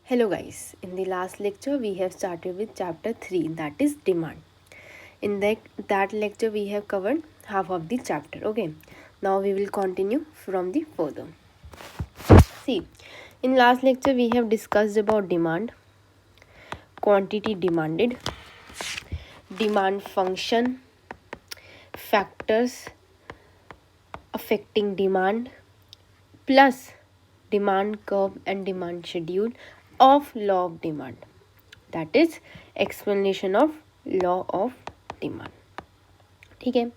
Hello guys, in the last lecture we have started with chapter 3, that is demand. In that lecture we have covered half of the chapter. Okay, now we will continue from the further. See, in last lecture we have discussed about demand, quantity demanded, demand function, factors affecting demand, plus demand curve and demand schedule of law of demand. That is explanation of law of demand. ठीक है.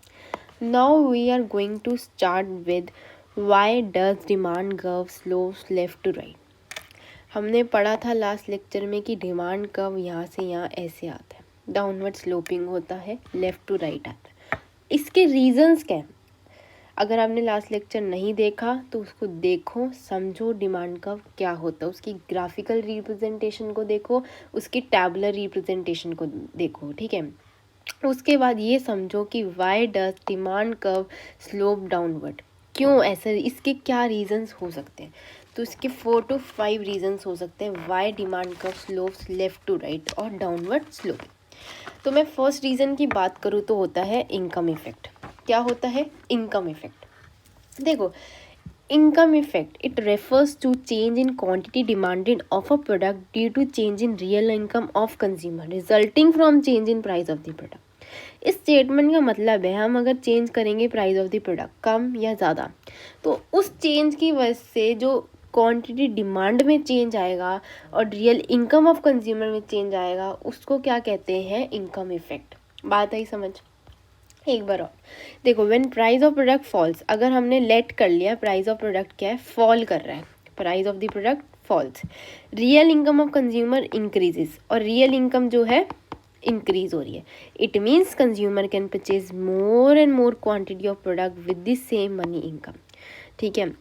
Now we are going to start with why does demand curve slopes left to right. हमने पढ़ा था last lecture में कि demand curve यहाँ से यहाँ ऐसे आता है, डाउनवर्ड स्लोपिंग होता है, लेफ़्ट टू राइट आता है. इसके रीजंस क्या हैं? अगर आपने लास्ट लेक्चर नहीं देखा तो उसको देखो, समझो डिमांड कर्व क्या होता है, उसकी ग्राफिकल रिप्रेजेंटेशन को देखो, उसकी टैबुलर रिप्रेजेंटेशन को देखो. ठीक है. उसके बाद ये समझो कि why does demand curve slope downward, क्यों ऐसा, इसके क्या रीजंस हो सकते हैं. तो इसके 4 to 5 रीजंस हो सकते हैं why demand curve slopes left to right और डाउनवर्ड स्लोप. तो मैं फर्स्ट रीज़न की बात करूँ तो होता है इनकम इफेक्ट. क्या होता है? Income effect. देखो, income effect, it refers to change in quantity demanded of a product due to change in real income of consumer resulting from change in price of the product. इस statement का मतलब है हम अगर change करेंगे price of the product कम या ज़्यादा, तो उस चेंज की वजह से जो क्वांटिटी डिमांड में चेंज आएगा और रियल इनकम ऑफ कंज्यूमर में चेंज आएगा, उसको क्या कहते हैं? Income effect. बात आई समझ? एक बार और देखो, when price of product falls, अगर हमने लेट कर लिया प्राइस ऑफ प्रोडक्ट क्या है? फॉल कर रहा है, price of the product falls, real income of consumer increases, और रियल इनकम जो है इंक्रीज हो रही है. It means consumer can purchase more and more quantity of product with the same money income. ठीक है.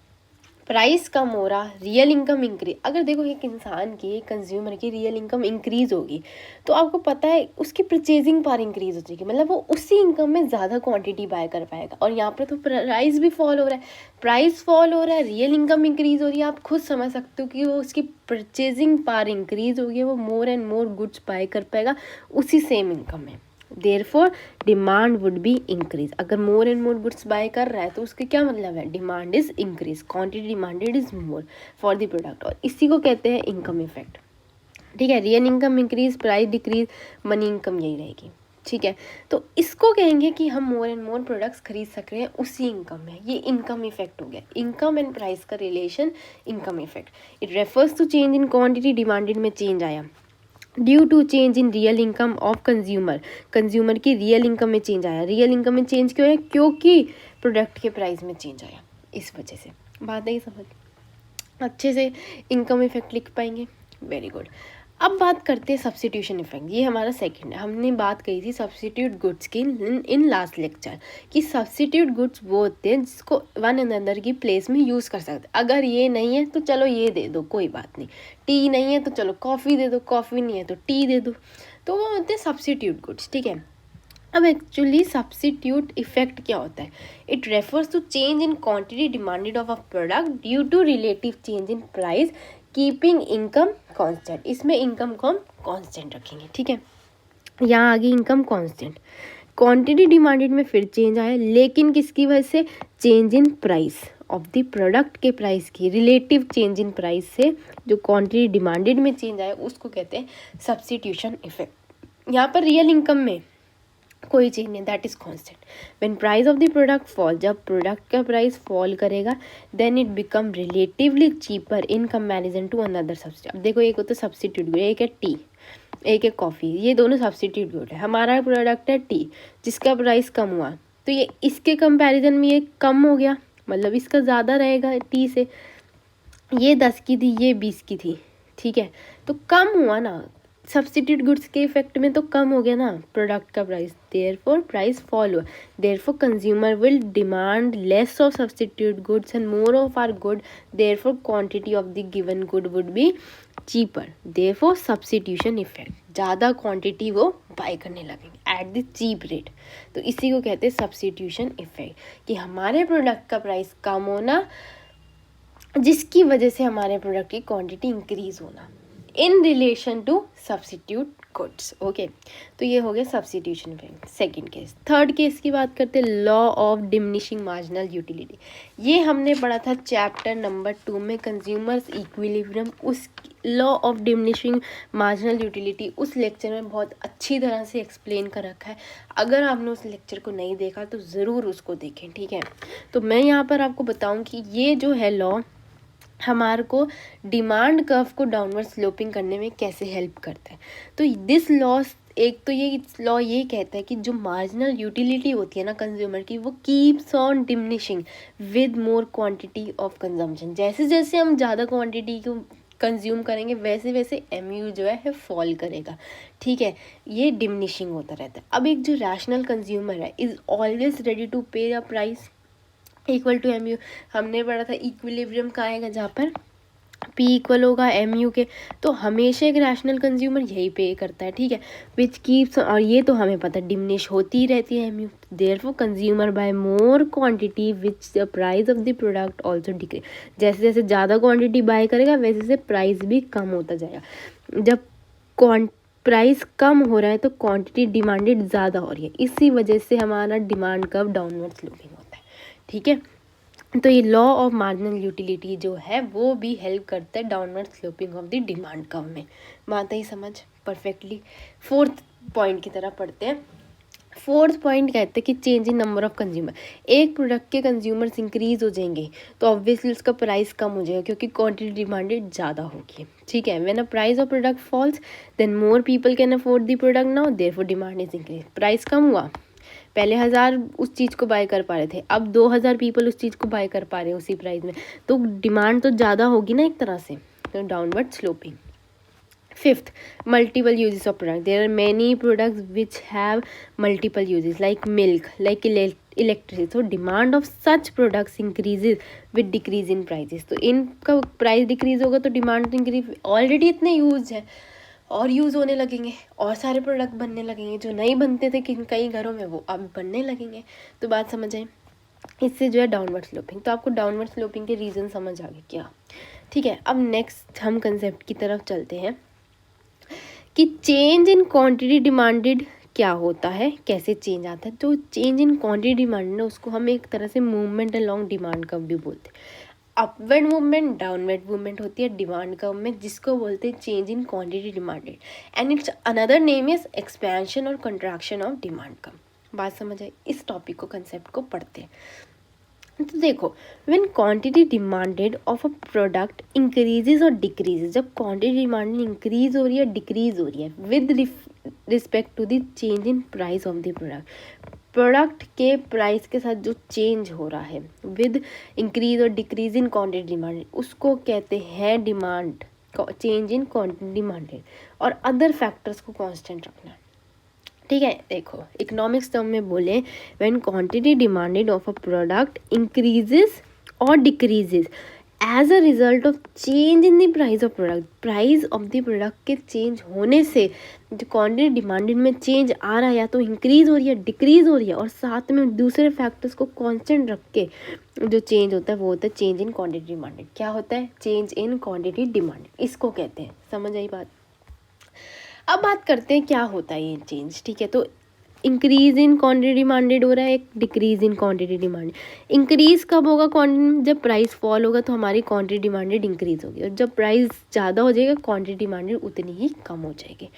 प्राइस कम हो रहा, रियल इनकम इंक्रीज. अगर देखो एक इंसान की, कंज्यूमर की रियल इनकम इंक्रीज होगी तो आपको पता है उसकी परचेजिंग पावर इंक्रीज हो जाएगी, मतलब वो उसी इनकम में ज़्यादा क्वांटिटी बाय कर पाएगा. और यहाँ पर तो प्राइस भी फॉल हो रहा है, प्राइस फॉल हो रहा है, रियल इनकम इंक्रीज हो रही है. आप खुद समझ सकते हो कि वो उसकी परचेजिंग पावर इंक्रीज होगी, वो more and more goods buy कर पाएगा उसी सेम इनकम में. Therefore demand would be increase. अगर more and more goods buy कर रहा है तो उसके क्या मतलब है? Demand is increase, quantity demanded is more for the product, और इसी को कहते हैं इनकम इफेक्ट. ठीक है. Real income increase, price decrease, money income यही रहेगी. ठीक है. तो इसको कहेंगे कि हम मोर एंड मोर प्रोडक्ट्स खरीद सक रहे हैं उसी इनकम में. ये इनकम इफेक्ट हो गया. इनकम एंड प्राइस का relation income effect. It refers to change in quantity demanded में चेंज आया due to change in real income of consumer. Consumer की रियल इनकम में चेंज आया. रियल इनकम में चेंज क्यों है? क्योंकि प्रोडक्ट के प्राइस में चेंज आया, इस वजह से. बात नहीं समझ? अच्छे से इनकम इफेक्ट लिख पाएंगे. Very good. अब बात करते हैं सब्सिट्यूशन इफेक्ट. ये हमारा सेकंड है. हमने बात कही थी सब्सिट्यूट गुड्स की इन लास्ट लेक्चर, कि सब्सिट्यूट गुड्स वो होते हैं जिसको वन अनदर की प्लेस में यूज़ कर सकते. अगर ये नहीं है तो चलो ये दे दो, कोई बात नहीं. टी नहीं है तो चलो कॉफ़ी दे दो, कॉफ़ी नहीं है तो टी दे दो. तो वो होते हैं सब्सिट्यूट गुड्स. ठीक है. अब एक्चुअली सब्सिट्यूट इफेक्ट क्या होता है? It refers to change in quantity demanded of a product due to relative change in price keeping income constant. इसमें इनकम को हम कांस्टेंट रखेंगे. ठीक है. यहाँ आगे इनकम कांस्टेंट. क्वांटिटी डिमांडेड में फिर चेंज आया, लेकिन किसकी वजह से? Change in price of the product के प्राइस की रिलेटिव चेंज इन प्राइस से जो क्वांटिटी डिमांडेड में चेंज आया उसको कहते हैं सब्सिट्यूशन इफेक्ट. यहाँ पर रियल इनकम में कोई चेंज नहीं, that is constant. When price of the product fall, जब प्रोडक्ट का प्राइस फॉल करेगा, then it become relatively cheaper in comparison to another substitute. अब देखो, एक होता है सब्सिट्यूट गुड, एक है टी, एक है कॉफ़ी, ये दोनों सब्सिट्यूट गुड है. हमारा प्रोडक्ट है टी जिसका प्राइस कम हुआ, तो ये इसके कंपैरिजन में ये कम हो गया, मतलब इसका ज़्यादा रहेगा टी से. ये 10 की थी, ये 20 की थी. ठीक है. तो कम हुआ ना, सब्सिट्यूट गुड्स के इफेक्ट में तो कम हो गया ना प्रोडक्ट का प्राइस. देयरफॉर प्राइस फॉल हुआ. Therefore consumer will demand less of substitute goods and more of our good. Therefore quantity of the given good would be cheaper. Therefore substitution effect, ज़्यादा quantity वो buy करने लगेंगे at the cheap rate. तो इसी को कहते हैं substitution effect, कि हमारे प्रोडक्ट का प्राइस कम होना जिसकी वजह से हमारे प्रोडक्ट की क्वांटिटी इंक्रीज होना. In relation to substitute goods. Okay, तो ये हो गया substitution frame second case. Third case की बात करते हैं, law of diminishing marginal utility. ये हमने पढ़ा था चैप्टर नंबर 2 में, कंज्यूमर्स इक्विलिब्रियम। उस law of diminishing marginal utility उस लेक्चर में बहुत अच्छी तरह से एक्सप्लेन कर रखा है। अगर आपने उस लेक्चर को नहीं देखा तो ज़रूर उसको देखें, ठीक है। तो मैं यहाँ पर आपको बताऊँ कि ये जो है लॉ हमारे को डिमांड कर्व को डाउनवर्ड स्लोपिंग करने में कैसे हेल्प करता है। तो दिस लॉ, एक तो ये लॉ ये कहता है कि जो मार्जिनल यूटिलिटी होती है ना कंज्यूमर की, वो keeps on diminishing with more quantity of consumption. जैसे जैसे हम ज़्यादा क्वांटिटी को कंज्यूम करेंगे वैसे वैसे एमयू जो है फॉल करेगा, ठीक है। ये डिमिनिशिंग होता रहता है। अब एक जो रैशनल कंज्यूमर है is always ready to pay the price equal to M U. हमने पढ़ा था इक्विलिब्रियम का आएगा जहाँ पर P इक्वल होगा एम यू के। तो हमेशा एक रैशनल कंज्यूमर यही पे करता है, ठीक है, विच कीप्स, और ये तो हमें पता डिमिनिश होती ही रहती है M U. Therefore consumer buy more quantity which the price of the product also decrease. जैसे जैसे ज़्यादा क्वांटिटी बाय करेगा वैसे वैसे प्राइस भी कम होता जाएगा। जब प्राइस कम हो रहा है तो क्वांटिटी डिमांडेड ज़्यादा हो रही है, इसी वजह से हमारा डिमांड कर्व डाउनवर्ड स्लोपिंग होता है, ठीक है। तो ये लॉ ऑफ मार्जिनल यूटिलिटी जो है वो भी हेल्प करता है downward sloping of the demand curve में। बात ही समझ परफेक्टली। फोर्थ पॉइंट की तरफ पढ़ते हैं। फोर्थ पॉइंट कहते हैं कि change in number of consumer. एक प्रोडक्ट के कंज्यूमर्स इंक्रीज हो जाएंगे तो ऑब्वियसली उसका प्राइस कम हो जाएगा क्योंकि क्वांटिटी डिमांडेड ज़्यादा होगी, ठीक है। When a price of product falls then more people can afford the product now, therefore demand is increase. Price कम हुआ, पहले 1000 उस चीज़ को बाय कर पा रहे थे, अब 2000 पीपल उस चीज़ को बाय कर पा रहे हैं उसी प्राइस में, तो डिमांड तो ज़्यादा होगी ना एक तरह से, तो downward sloping. Fifth, multiple uses of product. There are many products which have multiple uses like milk, like electricity, तो demand of such products increases with decrease in prices. तो इनका प्राइस डिक्रीज होगा तो डिमांड तो increase, already इतने use है और use होने लगेंगे और सारे प्रोडक्ट बनने लगेंगे जो नहीं बनते थे कई घरों में वो अब बनने लगेंगे। तो बात समझ आए, इससे जो है डाउनवर्ड स्लोपिंग। तो आपको डाउनवर्ड स्लोपिंग के रीज़न समझ आ गए क्या, ठीक है। अब नेक्स्ट हम कंसेप्ट की तरफ चलते हैं कि चेंज इन क्वांटिटी डिमांडेड क्या होता है, कैसे चेंज आता है। तो चेंज इन क्वांटिटी डिमांडेड ना उसको हम एक तरह से मूवमेंट अलोंग डिमांड कर्व भी बोलते हैं। अपवर्ड मूवमेंट डाउनवर्ड मूवमेंट होती है डिमांड कर्व में, जिसको बोलते हैं change in quantity demanded, and it's another name is expansion और कंट्रैक्शन ऑफ डिमांड कर्व। बात समझ आए, इस टॉपिक को कंसेप्ट को पढ़ते हैं। तो देखो, when quantity demanded of a product increases और डिक्रीजेज, जब क्वांटिटी डिमांडेड इंक्रीज हो रही है डिक्रीज हो रही है with respect to the change in price of the product, product के प्राइस के साथ जो चेंज हो रहा है विद इंक्रीज और डिक्रीज इन क्वांटिटी डिमांड, उसको कहते हैं demand, change in quantity demanded, और अदर फैक्टर्स को कांस्टेंट रखना, ठीक है। देखो इकोनॉमिक्स टर्म में बोले, when quantity demanded of a product increases और decreases as a result of change in the price of product, price of the product के चेंज होने से जो क्वांटिटी डिमांडेड में चेंज आ रहा है या तो इंक्रीज हो रही है डिक्रीज हो रही है, और साथ में दूसरे फैक्टर्स को कांस्टेंट रख के जो चेंज होता है वो होता है चेंज इन क्वांटिटी डिमांडेड। क्या होता है? चेंज इन क्वांटिटी डिमांडेड, इसको कहते हैं। समझ आई बात? अब बात करते हैं क्या होता है ये चेंज, ठीक है। तो इंक्रीज इन क्वांटिटी डिमांडेड हो रहा है, एक decrease in quantity demanded. Increase कब होगा क्वांटिटी? जब प्राइस फॉल होगा तो हमारी क्वांटिटी डिमांडेड इंक्रीज होगी, और जब प्राइस ज़्यादा हो जाएगा क्वांटिटी डिमांडेड उतनी ही कम हो जाएगी।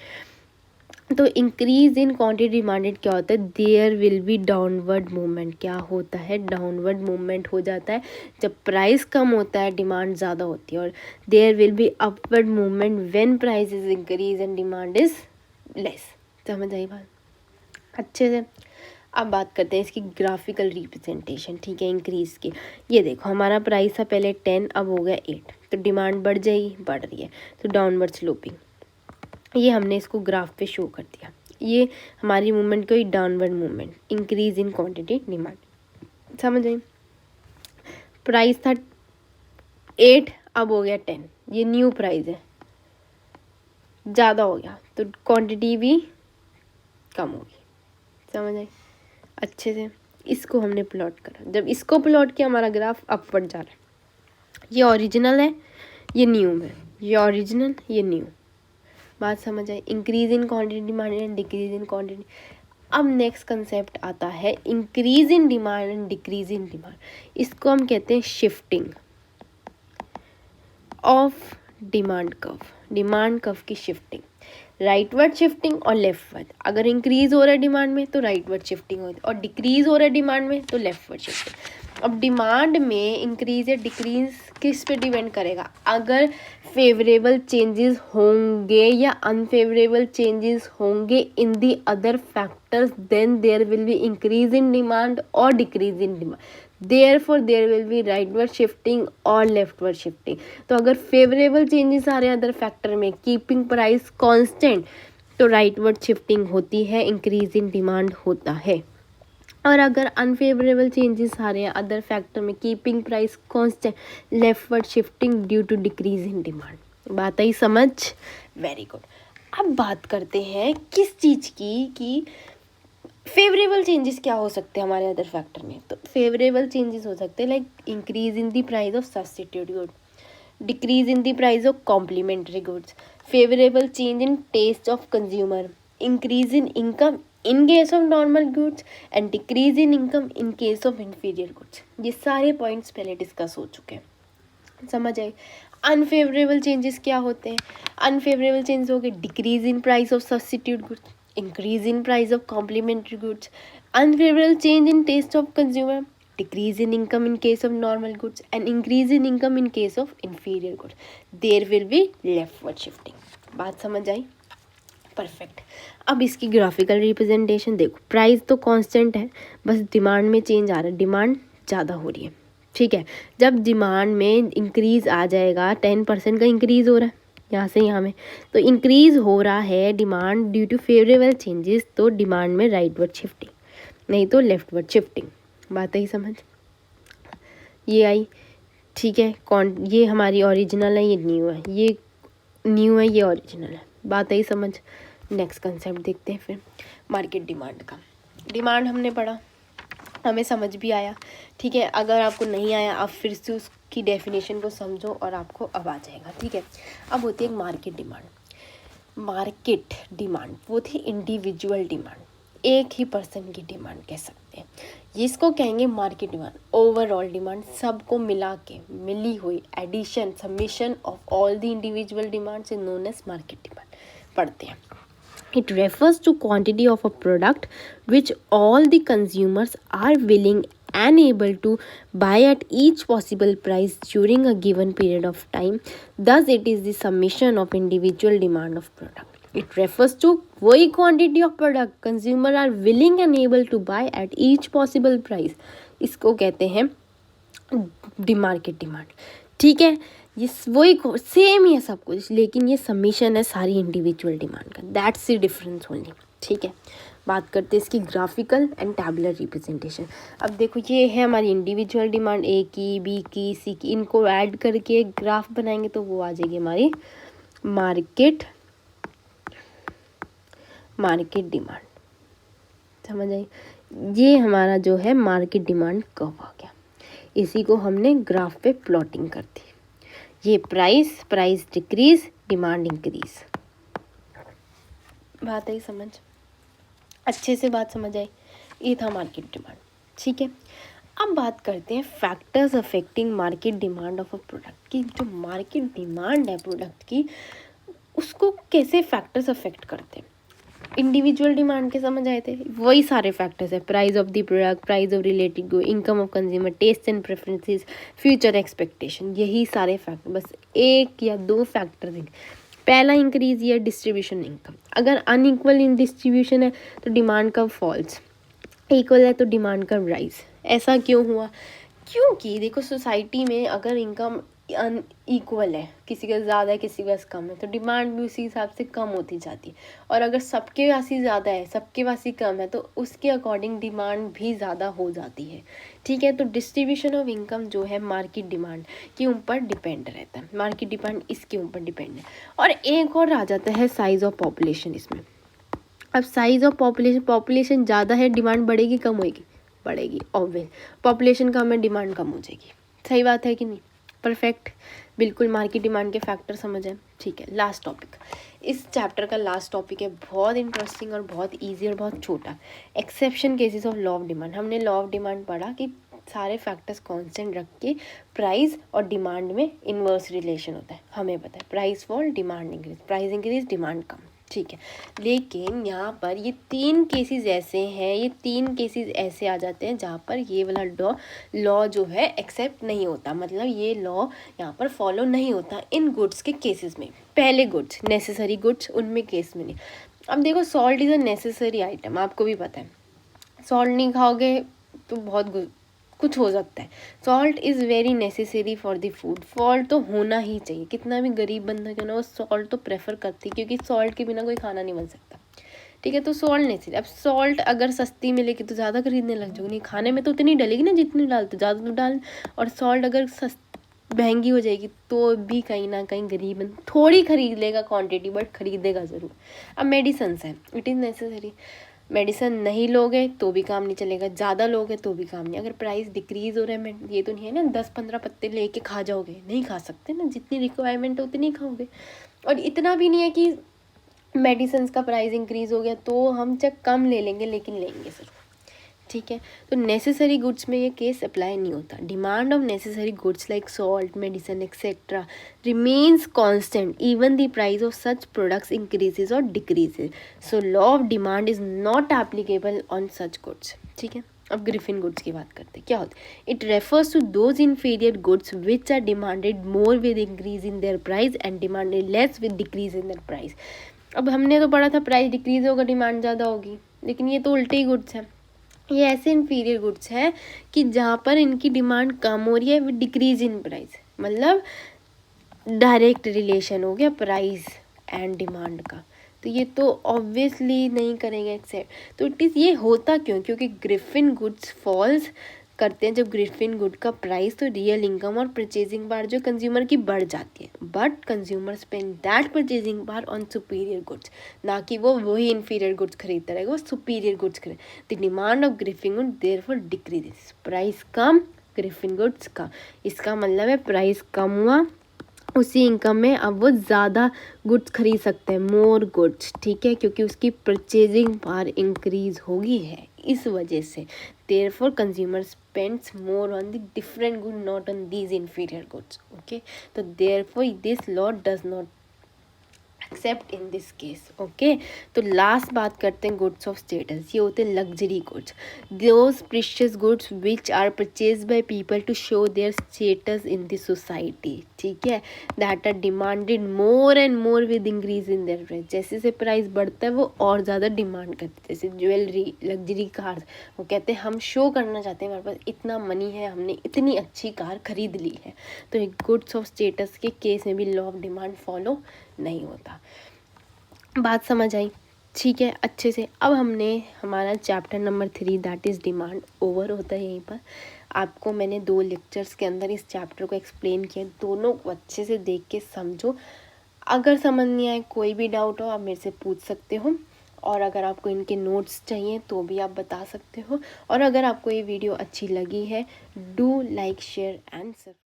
तो इंक्रीज इन क्वांटिटी डिमांडेड क्या होता है? There will be downward movement. क्या होता है? डाउनवर्ड मूवमेंट हो जाता है जब प्राइस कम होता है डिमांड ज़्यादा होती है, और there will be upward movement when price is increase and demand is less. समझ आई बात अच्छे से? अब बात करते हैं इसकी ग्राफिकल रिप्रेजेंटेशन, ठीक है, इंक्रीज की। ये देखो हमारा प्राइस था पहले 10, अब हो गया 8, तो डिमांड बढ़ जाएगी, बढ़ रही है, तो डाउनवर्ड स्लोपिंग। ये हमने इसको ग्राफ पे शो कर दिया। ये हमारी मूवमेंट कोई downward movement, increase in quantity demand. समझ आई? प्राइस था 8, अब हो गया 10, ये न्यू प्राइस है, ज़्यादा हो गया तो क्वांटिटी भी कम होगी। समझ आई अच्छे से? इसको हमने प्लॉट करा, जब इसको प्लॉट किया हमारा ग्राफ अपवर्ड जा रहा है। ये ओरिजिनल है, ये न्यू है, ये ओरिजिनल, ये न्यू, बात समझ आई? Increase in quantity demand and decrease in quantity. अब नेक्स्ट कंसेप्ट आता है increase in demand and decrease in demand. इसको हम कहते हैं शिफ्टिंग ऑफ डिमांड कर्व की शिफ्टिंग, राइटवर्ड शिफ्टिंग और लेफ्टवर्ड। अगर इंक्रीज हो रहा है डिमांड में तो राइटवर्ड शिफ्टिंग होती है, और डिक्रीज हो रहा है डिमांड में तो लेफ्टवर्ड शिफ्टिंग। अब डिमांड में इंक्रीज या डिक्रीज किस पे डिपेंड करेगा? अगर फेवरेबल चेंजेस होंगे या अनफेवरेबल चेंजेस होंगे in the other factors, then there will be increase in demand और decrease in demand. Therefore there will be rightward shifting और leftward shifting। तो अगर फेवरेबल चेंजेस आ रहे हैं अदर फैक्टर में, कीपिंग प्राइस कांस्टेंट, तो राइटवर्ड शिफ्टिंग होती है, इंक्रीज इन डिमांड होता है। और अगर अनफेवरेबल चेंजेस आ रहे हैं अदर फैक्टर में, keeping price constant, leftward shifting due to decrease in demand. बात आई समझ? Very good. अब बात करते हैं किस चीज़ की कि फेवरेबल चेंजेस क्या हो सकते हैं हमारे अदर फैक्टर में। तो फेवरेबल चेंजेस हो सकते हैं like increase in the price of substitute good, decrease in the price of complementary goods, favourable change in taste of consumer, increase in income in case of normal goods and decrease in income in case of inferior goods. ये सारे points पहले discuss हो चुके हैं, समझ आए? Unfavourable changes क्या होते हैं? अनफेवरेबल चेंज हो गए decrease in price of substitute goods, increase in price of complementary goods, unfavorable change in taste of consumer, decrease in income in case of normal goods and increase in income in case of inferior goods. There will be leftward shifting। बात समझ आई? Perfect. अब इसकी graphical representation देखो, price तो constant है, बस demand में change आ रहा है, डिमांड ज़्यादा हो रही है, ठीक है। जब डिमांड में इंक्रीज आ जाएगा, 10% का इंक्रीज हो रहा है यहाँ से यहाँ में, तो इंक्रीज हो रहा है demand due to favourable changes, तो डिमांड में राइटवर्ड शिफ्टिंग, नहीं तो लेफ्टवर्ड शिफ्टिंग। बात आई समझ? ये आई, ठीक है। ये हमारी ओरिजिनल है, ये न्यू है, ये न्यू है, ये ओरिजिनल है। बात आई समझ? नेक्स्ट कंसेप्ट देखते हैं फिर मार्केट डिमांड का। डिमांड हमने पढ़ा, हमें समझ भी आया, ठीक है। अगर आपको नहीं आया आप फिर से उसकी डेफिनेशन को समझो और आपको अब आ जाएगा, ठीक है। अब होती है मार्केट डिमांड। मार्केट डिमांड वो थी इंडिविजुअल डिमांड, एक ही पर्सन की डिमांड कह सकते हैं, जिसको कहेंगे मार्केट डिमांड। ओवरऑल डिमांड, सबको मिला के मिली हुई addition, summation of all the individual demand is known as market demand. पढ़ते हैं। It refers to quantity of a product which all the consumers are willing and able to buy at each possible price during a given period of time. Thus, it is the summation of individual demand of product. It refers to वही quantity of product consumer are willing and able to buy at each possible price. इसको कहते हैं market demand, ठीक है। ये वही same ही है सब कुछ, लेकिन ये समीशन है सारी इंडिविजुअल डिमांड का, दैट्स द डिफरेंस ओनली, ठीक है। बात करते हैं इसकी ग्राफिकल एंड टैबुलर रिप्रेजेंटेशन। अब देखो ये है हमारी इंडिविजुअल डिमांड, ए की, बी की, सी की, इनको ऐड करके एक ग्राफ बनाएंगे तो वो आ जाएगी हमारी मार्केट डिमांड। समझ आई? ये हमारा जो है मार्केट डिमांड कर्व आ गया, इसी को हमने ग्राफ पे प्लॉटिंग कर दी। ये प्राइस डिक्रीज, डिमांड इंक्रीज। बात आई समझ? अच्छे से बात समझ आई? ये था मार्केट डिमांड, ठीक है। अब बात करते हैं factors affecting market demand of a product की। जो मार्केट डिमांड है प्रोडक्ट की, उसको कैसे फैक्टर्स अफेक्ट करते हैं। इंडिविजुअल डिमांड के समझ आए थे, वही सारे फैक्टर्स है, price of the product, price of related good, income of consumer, taste and preferences, future expectation, यही सारे फैक्टर, बस एक या दो फैक्टर हैं। पहला इंक्रीज या डिस्ट्रीब्यूशन इनकम। अगर अनइक्वल इन डिस्ट्रीब्यूशन है तो डिमांड का फॉल्स, इक्वल है तो डिमांड का राइज। ऐसा क्यों हुआ? क्योंकि देखो सोसाइटी में अगर इनकम अनइक्वल है, किसी का ज़्यादा है किसी का कम है, तो डिमांड भी उसी हिसाब से कम होती जाती है। और अगर सबके पास ही ज़्यादा है सबके पास ही कम है तो उसके अकॉर्डिंग डिमांड भी ज़्यादा हो जाती है, ठीक है। तो डिस्ट्रीब्यूशन ऑफ इनकम जो है मार्केट डिमांड के ऊपर डिपेंड रहता है, मार्केट डिमांड इसके ऊपर डिपेंड है। और एक और आ जाता है साइज़ ऑफ पॉपुलेशन इसमें। अब साइज़ ऑफ पॉपुलेशन ज़्यादा है, डिमांड बढ़ेगी कम होएगी? बढ़ेगी, ऑब्वियस। पॉपुलेशन कम है, डिमांड कम हो जाएगी। सही बात है कि नहीं? परफेक्ट, बिल्कुल मार्केट डिमांड के फैक्टर समझ है। ठीक है, लास्ट टॉपिक, इस चैप्टर का लास्ट टॉपिक है, बहुत इंटरेस्टिंग और बहुत इजी और बहुत छोटा, exception cases of law of demand. हमने लॉ ऑफ डिमांड पढ़ा कि सारे फैक्टर्स कांस्टेंट रख के प्राइस और डिमांड में इन्वर्स रिलेशन होता है, हमें पता है, price fall demand increase, price increase demand कम। ठीक है, लेकिन यहाँ पर ये 3 केसेस ऐसे हैं, ये 3 केसेस ऐसे आ जाते हैं जहाँ पर ये वाला लॉ जो है एक्सेप्ट नहीं होता, मतलब ये लॉ यहाँ पर फॉलो नहीं होता इन गुड्स के केसेस में। पहले गुड्स, नेसेसरी गुड्स, उनमें केस में नहीं। अब देखो, salt is a necessary item, आपको भी पता है, सॉल्ट नहीं खाओगे तो बहुत कुछ हो सकता है। Salt is very necessary for the food, salt तो होना ही चाहिए, कितना भी गरीब बंदा क्यों ना वो सॉल्ट तो प्रेफर करती है, क्योंकि सॉल्ट के बिना कोई खाना नहीं बन सकता। ठीक है, तो सॉल्ट नेसेसरी। अब सॉल्ट अगर सस्ती मिलेगी तो ज़्यादा खरीदने लग जाओगे, नहीं खाने में तो उतनी डलेगी ना जितनी डालते, ज़्यादा तो डाल। और सॉल्ट अगर महंगी हो जाएगी तो भी कहीं ना कहीं गरीब थोड़ी खरीद लेगा क्वांटिटी, बट खरीदेगा ज़रूर। अब मेडिसिन है, इट इज़ नेसेसरी, मेडिसिन नहीं लोगे तो भी काम नहीं चलेगा, ज़्यादा लोगे तो भी काम नहीं। अगर प्राइस डिक्रीज़ हो रहा है, ये तो नहीं है ना 10-15 पत्ते लेके खा जाओगे, नहीं खा सकते ना, जितनी रिक्वायरमेंट है उतनी खाओगे। और इतना भी नहीं है कि मेडिसिन का प्राइस इंक्रीज़ हो गया तो हम चाहे कम ले लेंगे, लेकिन लेंगे ज़रूर। ठीक है, तो नेसेसरी गुड्स में ये केस अप्लाई नहीं होता। Demand of necessary goods like salt, medicine etcetera remains constant even the price of such products increases और decreases, so law of demand is not applicable on such goods. ठीक है, अब Griffin goods की बात करते हैं, क्या होता है? It refers to those inferior goods which are demanded more with increase in their price and demanded less with decrease in their price. अब हमने तो पढ़ा था प्राइस डिक्रीज होगा डिमांड ज़्यादा होगी, लेकिन ये तो उल्टे ही गुड्स हैं। ये ऐसे इन्फीरियर गुड्स हैं कि जहाँ पर इनकी डिमांड कम हो रही है विद डिक्रीज इन प्राइस, मतलब डायरेक्ट रिलेशन हो गया प्राइस एंड डिमांड का, तो ये तो ऑब्वियसली नहीं करेंगे एक्सेप्ट। तो इट इज़, ये होता क्यों? क्योंकि ग्रिफिन गुड्स फॉल्स करते हैं जब ग्रिफिन गुड का प्राइस तो रियल इनकम और परचेजिंग पावर जो कंज्यूमर की बढ़ जाती है, but consumer spend that purchasing power on superior goods, ना कि वो वही इन्फीरियर गुड्स खरीदता रहेगा, वो सुपीरियर गुड्स खरीद। The demand of Griffin good therefore decreases, price come, Griffin goods का, इसका मतलब है प्राइस कम हुआ, उसी इनकम में अब वो ज़्यादा गुड्स खरीद सकते हैं, मोर गुड्स। ठीक है, क्योंकि उसकी परचेजिंग पावर इंक्रीज होगी है, इस वजह से therefore consumer spends more on the different good, not on these inferior goods. Okay, तो therefore this law does not accept in this case. Okay, तो लास्ट बात करते हैं गुड्स ऑफ स्टेटस, ये होते हैं luxury goods, those precious goods which are purchase by people to show their status in the society. ठीक है, that are demanded more and more with increase in their price, जैसे जैसे price बढ़ता है वो और ज़्यादा डिमांड करते हैं, जैसे ज्वेलरी, लग्जरी कार्स, वो कहते हैं हम शो करना चाहते हैं हमारे पास इतना मनी है, हमने इतनी अच्छी कार खरीद ली है। तो एक गुड्स ऑफ स्टेटस के केस में भी लॉ ऑफ डिमांड फॉलो नहीं होता। बात समझ आई? ठीक है, अच्छे से। अब हमने हमारा chapter number 3 that is demand over होता है यहीं पर। आपको मैंने 2 लेक्चर्स के अंदर इस चैप्टर को एक्सप्लेन किया, दोनों को अच्छे से देख के समझो। अगर समझ नहीं आए, कोई भी डाउट हो, आप मेरे से पूछ सकते हो, और अगर आपको इनके नोट्स चाहिए तो भी आप बता सकते हो। और अगर आपको ये वीडियो अच्छी लगी है, do like, share and subscribe.